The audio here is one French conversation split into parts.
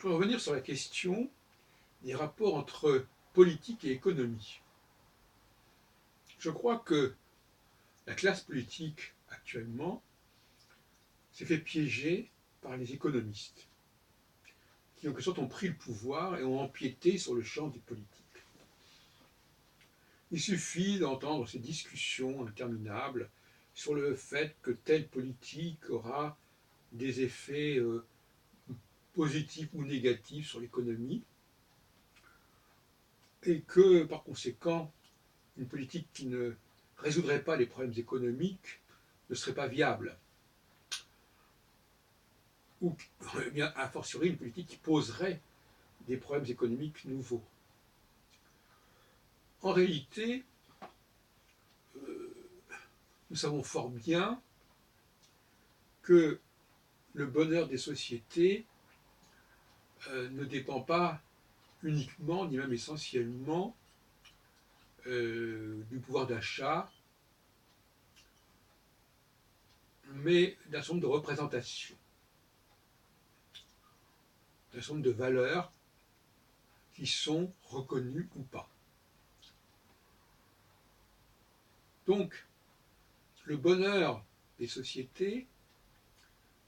Je vais revenir sur la question des rapports entre politique et économie. Je crois que la classe politique actuellement s'est fait piéger par les économistes, qui en quelque sorte ont pris le pouvoir et ont empiété sur le champ des politiques. Il suffit d'entendre ces discussions interminables sur le fait que telle politique aura des effets positifs ou négatifs sur l'économie, et que par conséquent, une politique qui ne résoudrait pas les problèmes économiques ne serait pas viable. Ou bien, a fortiori, une politique qui poserait des problèmes économiques nouveaux. En réalité, nous savons fort bien que le bonheur des sociétés ne dépend pas uniquement, ni même essentiellement, du pouvoir d'achat, mais d'un certain nombre de représentations, d'un certain nombre de valeurs qui sont reconnues ou pas. Donc, le bonheur des sociétés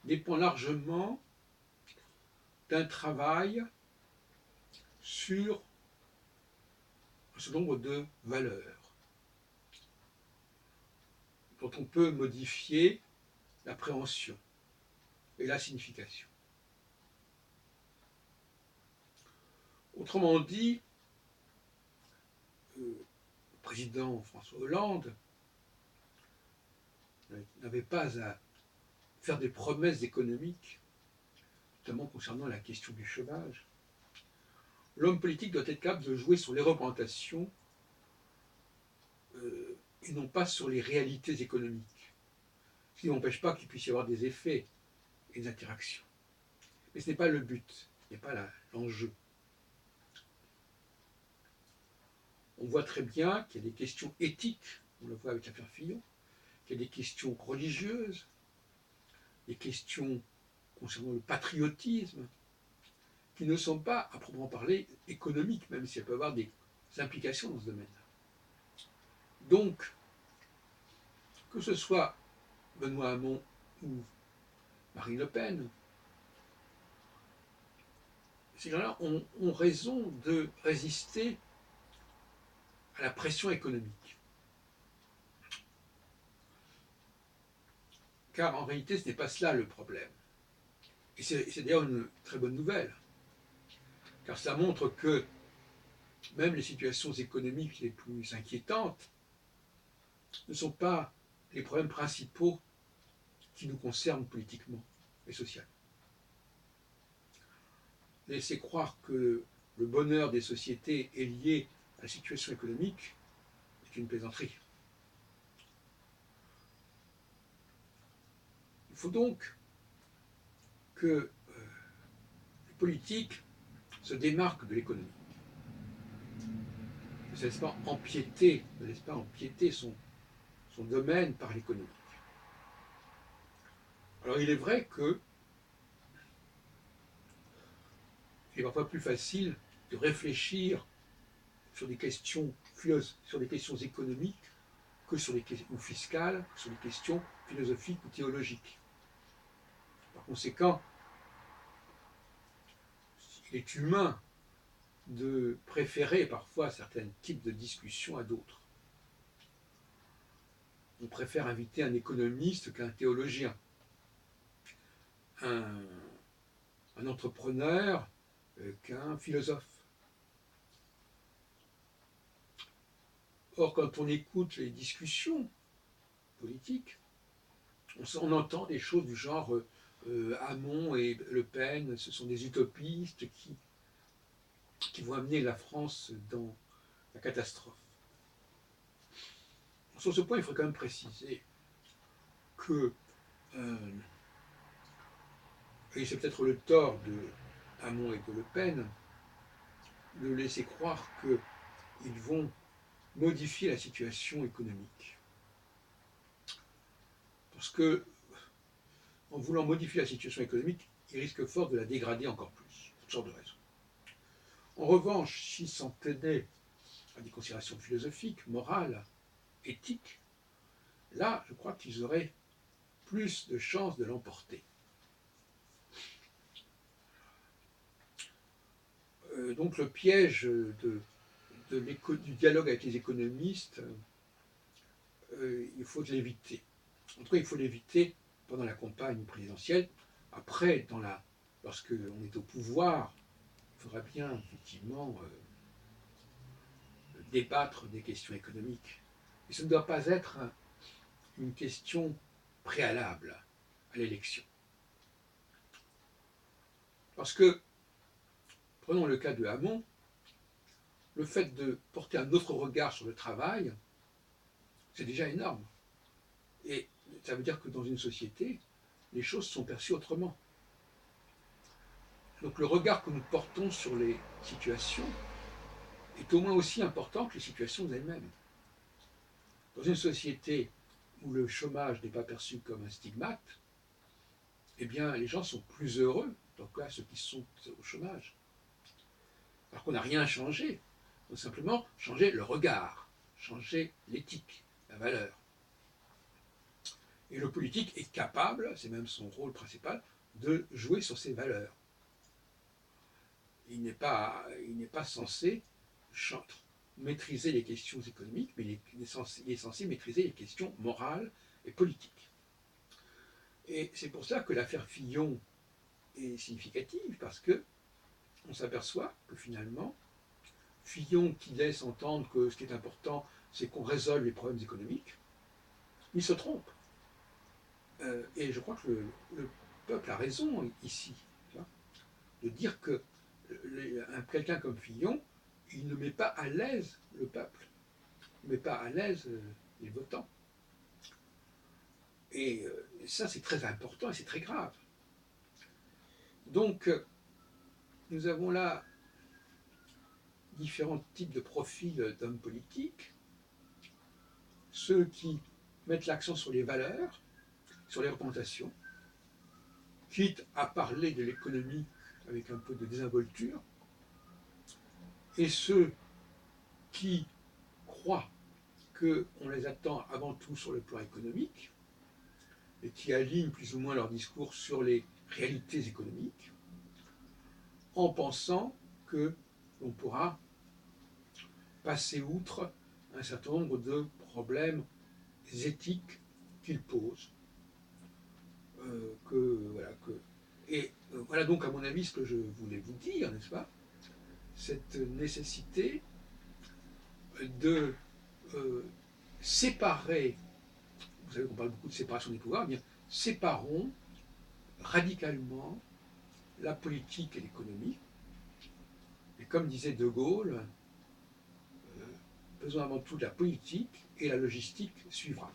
dépend largement d'un travail sur un certain nombre de valeurs dont on peut modifier l'appréhension et la signification. Autrement dit, le président François Hollande n'avait pas à faire des promesses économiques, notamment concernant la question du chômage. L'homme politique doit être capable de jouer sur les représentations et non pas sur les réalités économiques, ce qui n'empêche pas qu'il puisse y avoir des effets et des interactions. Mais ce n'est pas le but, ce n'est pas l'enjeu. On voit très bien qu'il y a des questions éthiques, on le voit avec l'affaire Fillon, qu'il y a des questions religieuses, des questions concernant le patriotisme, qui ne sont pas, à proprement parler, économiques, même si elles peuvent avoir des implications dans ce domaine. Donc, que ce soit Benoît Hamon ou Marine Le Pen, ces gens-là ont raison de résister à la pression économique. Car en réalité, ce n'est pas cela le problème. Et c'est d'ailleurs une très bonne nouvelle, car ça montre que même les situations économiques les plus inquiétantes ne sont pas les problèmes principaux qui nous concernent politiquement et socialement. Laisser croire que le bonheur des sociétés est lié à la situation économique est une plaisanterie. Il faut donc que les politiques se démarquent de l'économie, ne laissent pas empiéter son domaine par l'économie. Alors il est vrai que il est parfois plus facile de réfléchir sur des questions économiques que sur les questions fiscales, que sur les questions philosophiques ou théologiques. Par conséquent, il est humain de préférer parfois certains types de discussions à d'autres. On préfère inviter un économiste qu'un théologien, un entrepreneur qu'un philosophe. Or, quand on écoute les discussions politiques, on entend des choses du genre Hamon et Le Pen, ce sont des utopistes qui vont amener la France dans la catastrophe. Sur ce point, il faut quand même préciser que, et c'est peut-être le tort de Hamon et de Le Pen, de laisser croire qu'ils vont modifier la situation économique. Parce que, en voulant modifier la situation économique, ils risquent fort de la dégrader encore plus. toutes sortes de raisons. En revanche, s'ils s'en tenaient à des considérations philosophiques, morales, éthiques, là, je crois qu'ils auraient plus de chances de l'emporter. Donc le piège du dialogue avec les économistes, il faut l'éviter. En tout cas, il faut l'éviter pendant la campagne présidentielle. Après, lorsque l'on est au pouvoir, il faudra bien effectivement débattre des questions économiques. Et ce ne doit pas être une question préalable à l'élection. Parce que, prenons le cas de Hamon, le fait de porter un autre regard sur le travail, c'est déjà énorme. Et ça veut dire que dans une société, les choses sont perçues autrement. Donc le regard que nous portons sur les situations est au moins aussi important que les situations elles-mêmes. Dans une société où le chômage n'est pas perçu comme un stigmate, eh bien les gens sont plus heureux, donc là ceux qui sont au chômage. Alors qu'on n'a rien changé, on a simplement changé le regard, changé l'éthique, la valeur. Et le politique est capable, c'est même son rôle principal, de jouer sur ces valeurs. Il n'est pas censé maîtriser les questions économiques, mais il est censé maîtriser les questions morales et politiques. Et c'est pour ça que l'affaire Fillon est significative, parce que on s'aperçoit que finalement, Fillon qui laisse entendre que ce qui est important, c'est qu'on résolve les problèmes économiques, il se trompe. Et je crois que le peuple a raison ici, de dire que quelqu'un comme Fillon, il ne met pas à l'aise le peuple, il ne met pas à l'aise les votants. Et ça, c'est très important et c'est très grave. Donc, nous avons là différents types de profils d'hommes politiques. Ceux qui mettent l'accent sur les valeurs, sur les représentations, quitte à parler de l'économie avec un peu de désinvolture, et ceux qui croient qu'on les attend avant tout sur le plan économique, et qui alignent plus ou moins leur discours sur les réalités économiques, en pensant que l'on pourra passer outre un certain nombre de problèmes éthiques qu'ils posent. Voilà donc à mon avis ce que je voulais vous dire, n'est-ce pas? Cette nécessité de séparer, vous savez qu'on parle beaucoup de séparation des pouvoirs, eh bien séparons radicalement la politique et l'économie. Et comme disait De Gaulle, faisons avant tout de la politique et la logistique suivra.